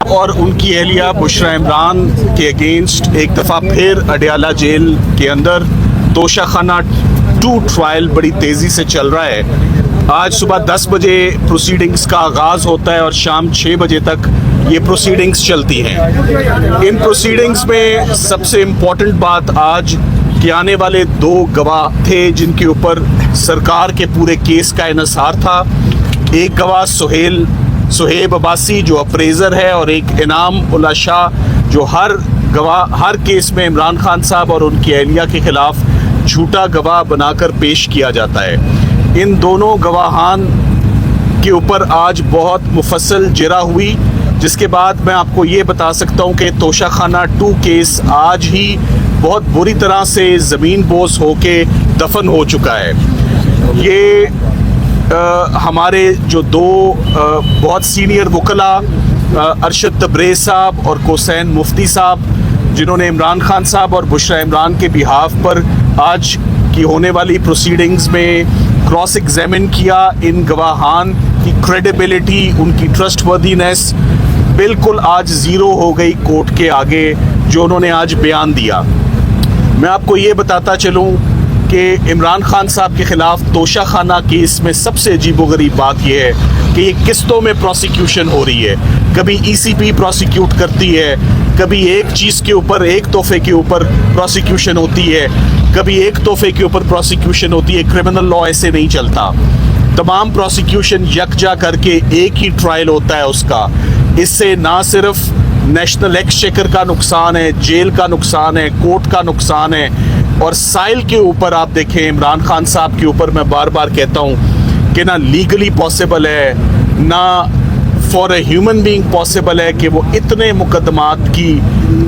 और उनकी अहलिया बुशरा इमरान के अगेंस्ट एक दफ़ा फिर अडयाला जेल के अंदर तोशाखाना 2 ट्रायल बड़ी तेज़ी से चल रहा है। आज सुबह 10 बजे प्रोसीडिंग्स का आगाज़ होता है और शाम 6 बजे तक ये प्रोसीडिंग्स चलती हैं। इन प्रोसीडिंग्स में सबसे इम्पॉर्टेंट बात आज कि आने वाले 2 गवाह थे जिनके ऊपर सरकार के पूरे केस का इन्हिसार था। एक गवाह सुहेब अब्बासी जो अप्रेजर है और एक इनाम उल्ला शाह जो हर केस में इमरान खान साहब और उनकी अहलिया के खिलाफ झूठा गवाह बनाकर पेश किया जाता है। इन दोनों गवाहान के ऊपर आज बहुत मुफस्सल जिरा हुई, जिसके बाद मैं आपको ये बता सकता हूँ कि तोशाखाना 2 केस आज ही बहुत बुरी तरह से ज़मीन बोस होके दफन हो चुका है। ये हमारे जो 2 बहुत सीनियर वकला अरशद तब्रेज़ साहब और कोसैन मुफ्ती साहब, जिन्होंने इमरान खान साहब और बुशरा इमरान के बिहाफ पर आज की होने वाली प्रोसीडिंग्स में क्रॉस एग्जामिन किया, इन गवाहान की क्रेडिबिलिटी, उनकी ट्रस्टवर्दीनेस बिल्कुल आज ज़ीरो हो गई कोर्ट के आगे जो उन्होंने आज बयान दिया। मैं आपको ये बताता चलूँ कि इमरान खान साहब के ख़िलाफ़ तोशाखाना केस में सबसे अजीबोगरीब बात यह है कि ये किस्तों में प्रोसिक्यूशन हो रही है। कभी ECP प्रोसिक्यूट करती है, कभी एक चीज़ के ऊपर, एक तोहफे के ऊपर प्रोसिक्यूशन होती है, कभी एक तोहफे के ऊपर प्रोसिक्यूशन होती है। क्रिमिनल लॉ ऐसे नहीं चलता। तमाम प्रोसिक्यूशन यकजा करके एक ही ट्रायल होता है उसका। इससे ना सिर्फ नेशनल एक्सचेकर का नुकसान है, जेल का नुकसान है, कोर्ट का नुकसान है। और साइल के ऊपर आप देखें, इमरान खान साहब के ऊपर मैं बार बार कहता हूँ कि ना लीगली पॉसिबल है, ना for a human being possible है कि वो इतने मुकदमात की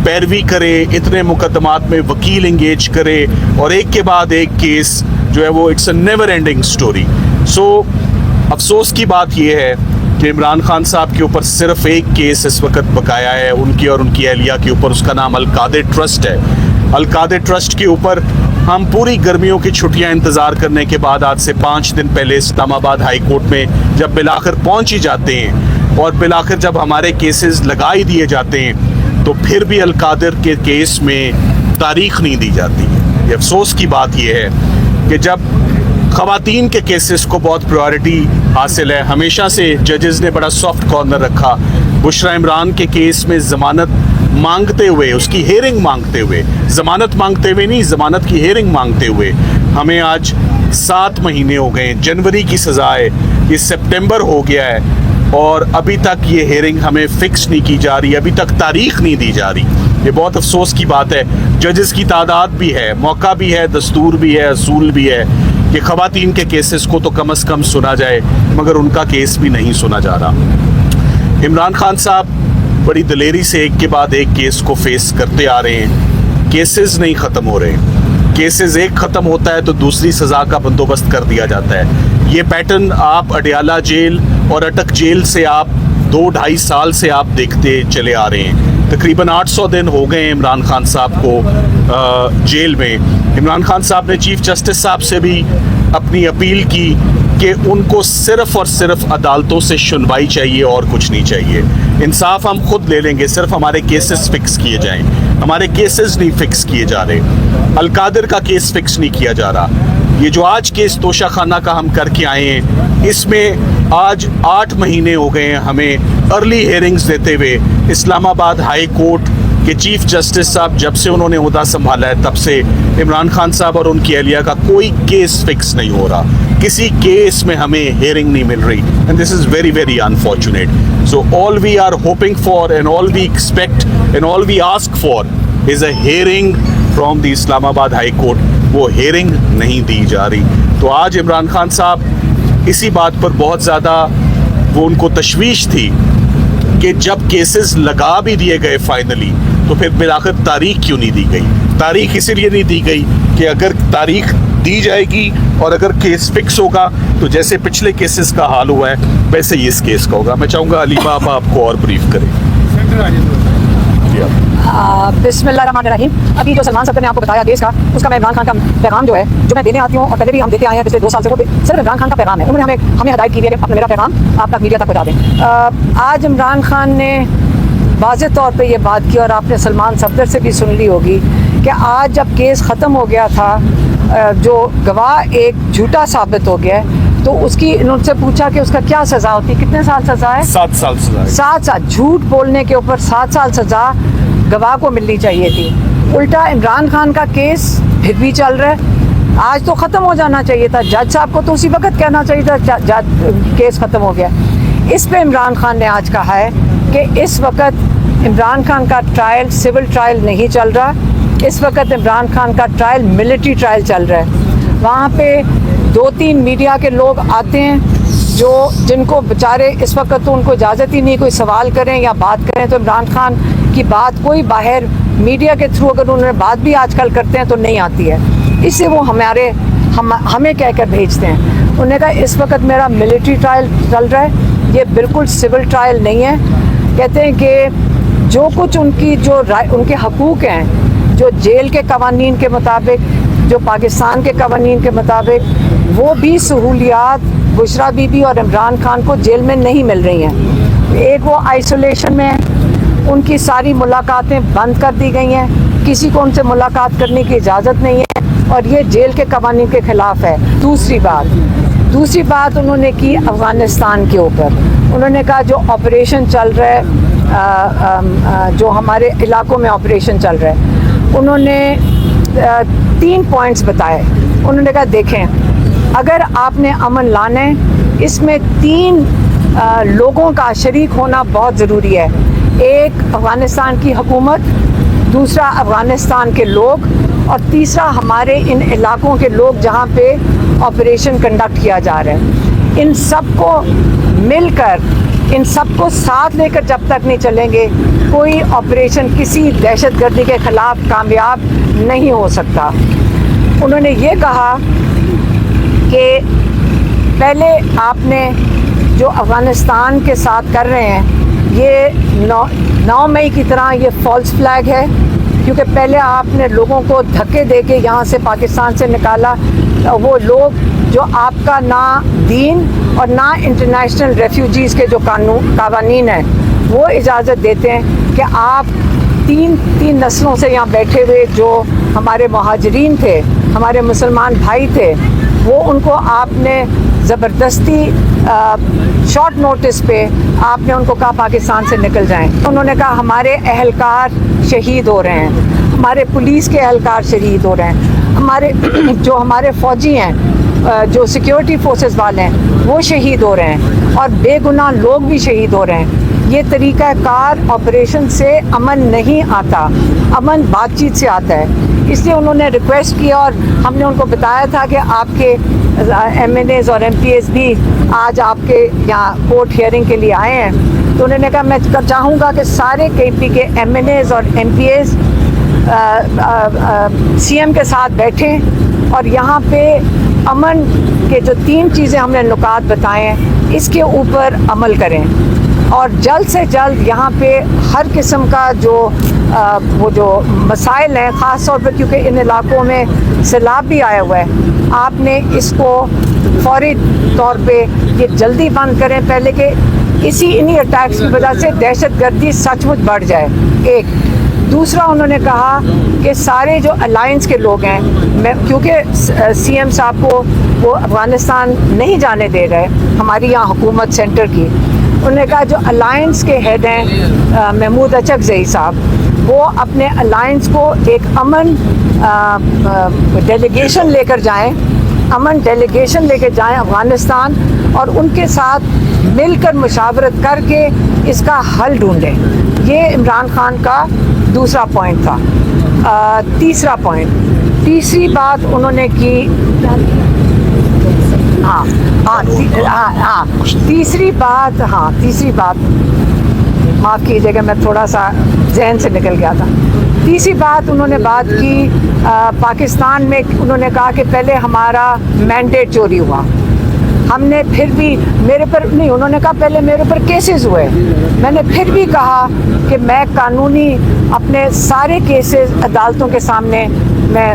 पैरवी करे, इतने मुकदमात में वकील इंगेज करे और एक के बाद एक केस जो है वो it's a never ending story. So अफसोस की बात यह है कि इमरान खान साहब के ऊपर सिर्फ एक केस इस वक्त बकाया है, उनकी और उनकी अहलिया के ऊपर। उसका नाम अलकादिर ट्रस्ट है। अलकादिर ट्रस्ट के ऊपर हम पूरी गर्मियों की छुट्टियां इंतज़ार करने के बाद आज से 5 दिन पहले इस्लामाबाद हाई कोर्ट में जब बिलाखिर पहुंच ही जाते हैं और बिलाखिर जब हमारे केसेस लगा ही दिए जाते हैं, तो फिर भी अलकादिर के केस में तारीख नहीं दी जाती है। ये अफसोस की बात यह है कि जब ख़वातीन के केसेस को बहुत प्रायोरिटी हासिल है, हमेशा से जजेस ने बड़ा सॉफ्ट कॉर्नर रखा। बुशरा इमरान के केस में ज़मानत मांगते हुए, उसकी हेयरिंग मांगते हुए, ज़मानत मांगते हुए नहीं, ज़मानत की हेयरिंग मांगते हुए हमें आज 7 महीने हो गए। जनवरी की सज़ा है, ये सितंबर हो गया है और अभी तक ये हेयरिंग हमें फ़िक्स नहीं की जा रही, अभी तक तारीख नहीं दी जा रही। ये बहुत अफसोस की बात है। जजेस की तादाद भी है, मौका भी है, दस्तूर भी है, असूल भी है कि ख़वातीन के केसेस को तो कम से कम सुना जाए, मगर उनका केस भी नहीं सुना जा रहा। इमरान खान साहब बड़ी दलेरी से एक के बाद एक केस को फेस करते आ रहे हैं। केसेस नहीं ख़त्म हो रहे। केसेस एक ख़त्म होता है तो दूसरी सज़ा का बंदोबस्त कर दिया जाता है। ये पैटर्न आप अडयाला जेल और अटक जेल से आप 2-2.5 साल से आप देखते चले आ रहे हैं। तकरीबन 800 दिन हो गए इमरान खान साहब को जेल में। इमरान खान साहब ने चीफ जस्टिस साहब से भी अपनी अपील की कि उनको सिर्फ़ और सिर्फ अदालतों से सुनवाई चाहिए और कुछ नहीं चाहिए। इंसाफ हम खुद ले लेंगे, सिर्फ हमारे केसेस फिक्स किए जाएं। हमारे केसेस नहीं फिक्स किए जा रहे। अलकादिर का केस फिक्स नहीं किया जा रहा। ये जो आज केस तोशाखाना का हम करके आए हैं, इसमें आज 8 महीने हो गए हैं हमें अर्ली हेयरिंग्स देते हुए। इस्लामाबाद हाई कोर्ट के चीफ जस्टिस साहब जब से उन्होंने ओहदा संभाला है तब से इमरान खान साहब और उनकी अहलिया का कोई केस फिक्स नहीं हो रहा। किसी केस में हमें हेयरिंग नहीं मिल रही and this is very very unfortunate. So all we are hoping for and all we expect and all we ask for is a hearing from the Islamabad high court. वो हेयरिंग नहीं दी जा रही। तो आज इमरान खान साहब इसी बात पर बहुत ज़्यादा वो उनको तशवीश थी कि जब केसेस लगा भी दिए गए फाइनली, तो फिर बिलाखिर तारीख क्यों नहीं दी गई। तारीख इसीलिए नहीं दी गई कि अगर तारीख दी जाएगी और अगर केस फिक्स होगा तो जैसे पिछले केसेस का हाल हुआ है वैसे ही इस केस का होगा। मैं चाहूँगा अलीमा आप आपको और ब्रीफ करें। बिस्मिल्लाहिर्रहमानिर्रहीम। अभी जो सलमान साहब ने आपको बताया केस का, उसका मैं इमरान खान का पैगाम जो है जो मैं देने आती हूँ और पहले भी हम देते आए हैं पिछले 2 साल से, वो सिर्फ इमरान खान का पैगाम है। उन्होंने हमें हदायत की है कि अपना मेरा पैगाम आप तक मीडिया तक बता दें। आज इमरान खान ने वाज़े तौर पे ये बात की, और आपने सलमान सफदर से भी सुन ली होगी, कि आज जब केस ख़त्म हो गया था, जो गवाह एक झूठा साबित हो गया है, तो उसकी उनसे पूछा कि उसका क्या सज़ा होती, कितने साल सज़ा है? 7 साल सजा। 7 साल। झूठ बोलने के ऊपर 7 साल सज़ा गवाह को मिलनी चाहिए थी। उल्टा इमरान खान का केस फिर भी चल रहा है। आज तो ख़त्म हो जाना चाहिए था, जज साहब को तो उसी वक्त कहना चाहिए था केस ख़त्म हो गया। इस पे इमरान खान ने आज कहा है कि इस वक्त इमरान खान का ट्रायल सिविल ट्रायल नहीं चल रहा, इस वक्त इमरान खान का ट्रायल मिलिट्री ट्रायल चल रहा है। वहाँ पे 2-3 मीडिया के लोग आते हैं जिनको बेचारे इस वक्त तो उनको इजाज़त ही नहीं कोई सवाल करें या बात करें, तो इमरान खान की बात कोई बाहर मीडिया के थ्रू अगर उन्होंने बात भी आजकल करते हैं तो नहीं आती है, इससे वो हमें कहकर भेजते हैं। उन्होंने कहा इस वक्त मेरा मिलिट्री ट्रायल चल रहा है, ये बिल्कुल सिविल ट्रायल नहीं है। कहते हैं कि जो कुछ उनके हकूक़ हैं, जो जेल के कवानीन के मुताबिक, जो पाकिस्तान के कवानीन के मुताबिक, वो भी सहूलियात बुशरा बीबी और इमरान खान को जेल में नहीं मिल रही हैं। एक वो आइसोलेशन में है, उनकी सारी मुलाकातें बंद कर दी गई हैं, किसी को उनसे मुलाकात करने की इजाज़त नहीं है, और ये जेल के कवानीन के ख़िलाफ़ है। दूसरी बात उन्होंने की अफ़गानिस्तान के ऊपर। उन्होंने कहा जो ऑपरेशन चल रहा है, जो हमारे इलाकों में ऑपरेशन चल रहा है, उन्होंने 3 पॉइंट्स बताए। उन्होंने कहा देखें, अगर आपने अमन लाना है, इसमें 3 लोगों का शरीक होना बहुत ज़रूरी है। एक अफ़गानिस्तान की हुकूमत, दूसरा अफ़गानिस्तान के लोग, और तीसरा हमारे इन इलाकों के लोग जहाँ पे ऑपरेशन कंडक्ट किया जा रहा है। इन सबको मिलकर, इन सबको साथ लेकर जब तक नहीं चलेंगे, कोई ऑपरेशन किसी दहशतगर्दी के ख़िलाफ़ कामयाब नहीं हो सकता। उन्होंने ये कहा कि पहले आपने जो अफ़गानिस्तान के साथ कर रहे हैं, ये 9 मई की तरह ये फॉल्स फ्लैग है, क्योंकि पहले आपने लोगों को धक्के दे के यहाँ से पाकिस्तान से निकाला। वो लोग जो आपका ना दीन और ना इंटरनेशनल रेफ्यूजीज़ के जो कानून हैं वो इजाज़त देते हैं कि आप तीन नस्लों से यहाँ बैठे हुए जो हमारे मुहाजिरीन थे, हमारे मुसलमान भाई थे, वो उनको आपने ज़बरदस्ती शॉर्ट नोटिस पे आपने उनको कहा पाकिस्तान से निकल जाएं। उन्होंने कहा हमारे अहलकार शहीद हो रहे हैं, हमारे पुलिस के अहलकार शहीद हो रहे हैं, हमारे फ़ौजी हैं, जो सिक्योरिटी फोर्सेस वाले हैं, वो शहीद हो रहे हैं, और बेगुनाह लोग भी शहीद हो रहे हैं। ये तरीक़ाकार ऑपरेशन से अमन नहीं आता, अमन बातचीत से आता है। इसलिए उन्होंने रिक्वेस्ट किया, और हमने उनको बताया था कि आपके MNAs और MPAs भी आज आपके यहाँ कोर्ट हियरिंग के लिए आए हैं। तो उन्होंने कहा मैं चाहूँगा कि सारे KP के MNAs और MPAs CM के साथ बैठें और यहाँ पे अमन के जो 3 चीज़ें हमने नुकात बताए हैं, इसके ऊपर अमल करें, और जल्द से जल्द यहाँ पे हर किस्म का वो जो मसाइल हैं, ख़ास तौर पर क्योंकि इन इलाकों में सैलाब भी आया हुआ है, आपने इसको फौरी तौर पे ये जल्दी बंद करें, पहले कि इन्हीं अटैक्स की वजह से दहशतगर्दी सचमुच बढ़ जाए। एक दूसरा उन्होंने कहा कि सारे जो अलायंस के लोग हैं, क्योंकि CM साहब को वो अफ़गानिस्तान नहीं जाने दे रहे, हमारी यहाँ हुकूमत सेंटर की, उन्होंने कहा जो अलायंस के हेड हैं महमूद अचकज़ई साहब, वो अपने अलायंस को एक अमन डेलीगेशन लेकर जाएं अफ़गानिस्तान, और उनके साथ मिलकर मुशावरत करके इसका हल ढूंढें। ये इमरान खान का दूसरा पॉइंट था। तीसरी बात उन्होंने की, तीसरी बात माफ़ कीजिएगा, मैं थोड़ा सा जहन से निकल गया था। तीसरी बात उन्होंने बात की पाकिस्तान में, उन्होंने कहा कि पहले हमारा मैंडेट चोरी हुआ, हमने फिर भी मेरे पर नहीं, उन्होंने कहा पहले मेरे पर केसेस हुए, मैंने फिर भी कहा कि मैं कानूनी अपने सारे केसेस अदालतों के सामने मैं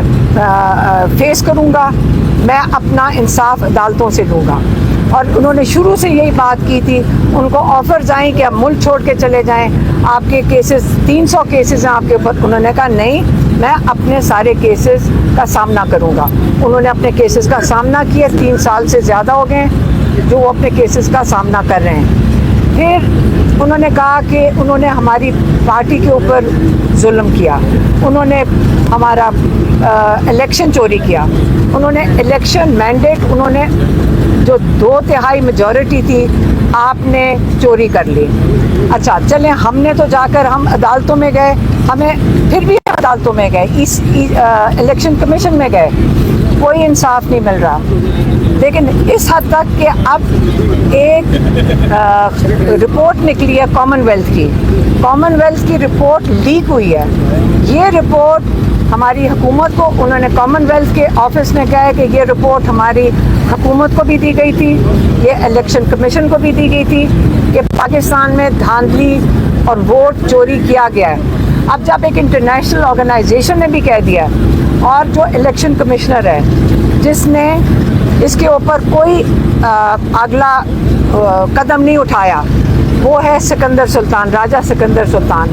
फेस करूँगा, मैं अपना इंसाफ अदालतों से लूँगा। और उन्होंने शुरू से यही बात की थी। उनको ऑफर्स आए कि आप मुल्क छोड़ के चले जाएं, आपके केसेस 300 केसेस हैं आपके ऊपर। उन्होंने कहा नहीं, मैं अपने सारे केसेस का सामना करूंगा। उन्होंने अपने केसेस का सामना किया। 3 साल से ज़्यादा हो गए जो वो अपने केसेस का सामना कर रहे हैं। फिर उन्होंने कहा कि उन्होंने हमारी पार्टी के ऊपर जुल्म किया, उन्होंने हमारा इलेक्शन चोरी किया, उन्होंने इलेक्शन मैंडेट, उन्होंने जो 2/3 मेजॉरिटी थी आपने चोरी कर ली। अच्छा चलें, हमने तो जाकर हम अदालतों में गए, हमें फिर भी अदालतों में गए, इस इलेक्शन कमीशन में गए, कोई इंसाफ नहीं मिल रहा। लेकिन इस हद तक कि अब एक रिपोर्ट निकली है कॉमनवेल्थ की रिपोर्ट लीक हुई है। ये रिपोर्ट हमारी हुकूमत को, उन्होंने कॉमनवेल्थ के ऑफिस ने कहा है कि ये रिपोर्ट हमारी हुकूमत को भी दी गई थी, ये इलेक्शन कमीशन को भी दी गई थी कि पाकिस्तान में धांधली और वोट चोरी किया गया है। अब जब एक इंटरनेशनल ऑर्गेनाइजेशन ने भी कह दिया, और जो इलेक्शन कमिश्नर है जिसने इसके ऊपर कोई अगला कदम नहीं उठाया, वो है सिकंदर सुल्तान, राजा सिकंदर सुल्तान।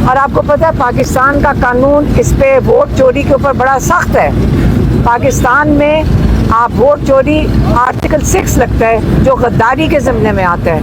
और आपको पता है पाकिस्तान का कानून इस पे वोट चोरी के ऊपर बड़ा सख्त है। पाकिस्तान में आप वोट चोरी आर्टिकल 6 लगता है जो गद्दारी के ज़िम्मे में आता है।